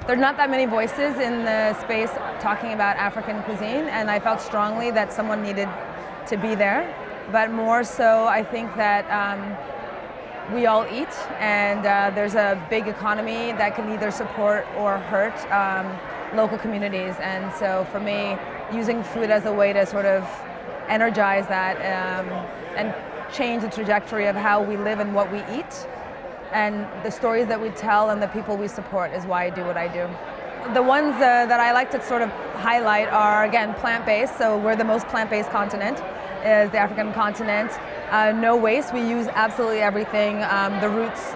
There are not that many voices in the space talking about African cuisine, and I felt strongly that someone needed to be there. But more so, I think that we all eat, and there's a big economy that can either support or hurt local communities. And so for me, using food as a way to sort of energize that and change the trajectory of how we live and what we eat, and the stories that we tell and the people we support is why I do what I do. The ones that I like to sort of highlight are, again, plant-based. So we're the most plant-based continent, is the African continent. No waste, we use absolutely everything. The roots,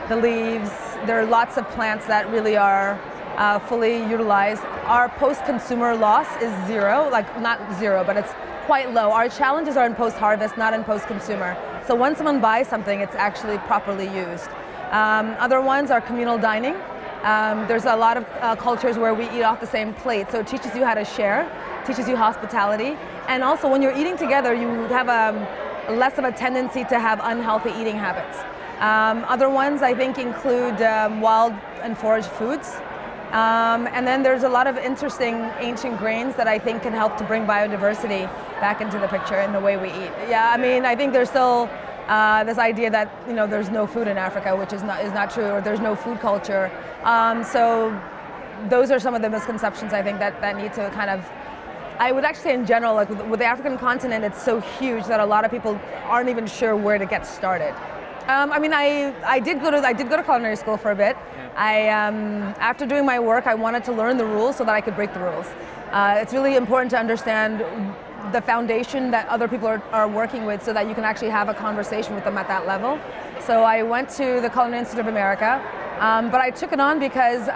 the leaves, there are lots of plants that really are fully utilized. Our post-consumer loss is zero, like not zero, but it's quite low. Our challenges are in post-harvest, not in post-consumer. So when someone buys something, it's actually properly used. Other ones are communal dining. There's a lot of cultures where we eat off the same plate, so it teaches you how to share, teaches you hospitality, and also when you're eating together, you have less of a tendency to have unhealthy eating habits. Other ones I think include wild and foraged foods. And then there's a lot of interesting ancient grains that I think can help to bring biodiversity back into the picture in the way we eat. Yeah, I mean, I think there's still this idea that there's no food in Africa, which is not true, or there's no food culture. So those are some of the misconceptions I think that need to kind of. I would actually say in general, like with the African continent, it's so huge that a lot of people aren't even sure where to get started. I mean, I did go to culinary school for a bit. After doing my work, I wanted to learn the rules so that I could break the rules. It's really important to understand the foundation that other people are working with so that you can actually have a conversation with them at that level. So I went to the Culinary Institute of America, but I took it on because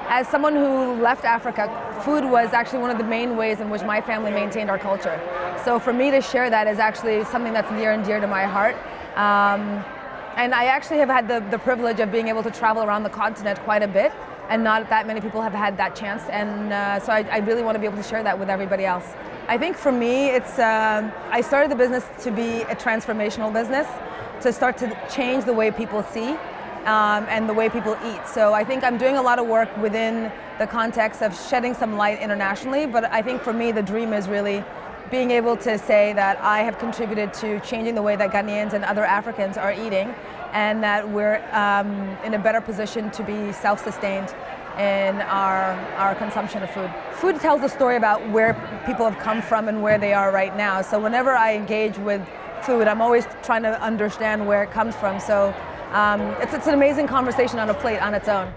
as someone who left Africa, food was actually one of the main ways in which my family maintained our culture. So for me to share that is actually something that's near and dear to my heart. And I actually have had the privilege of being able to travel around the continent quite a bit, and not that many people have had that chance, and so I really want to be able to share that with everybody else. I think for me, it's I started the business to be a transformational business, to start to change the way people see and the way people eat. So I think I'm doing a lot of work within the context of shedding some light internationally, but I think for me the dream is really being able to say that I have contributed to changing the way that Ghanaians and other Africans are eating, and that we're in a better position to be self-sustained in our consumption of food. Food tells a story about where people have come from and where they are right now. So whenever I engage with food, I'm always trying to understand where it comes from. So it's an amazing conversation on a plate on its own.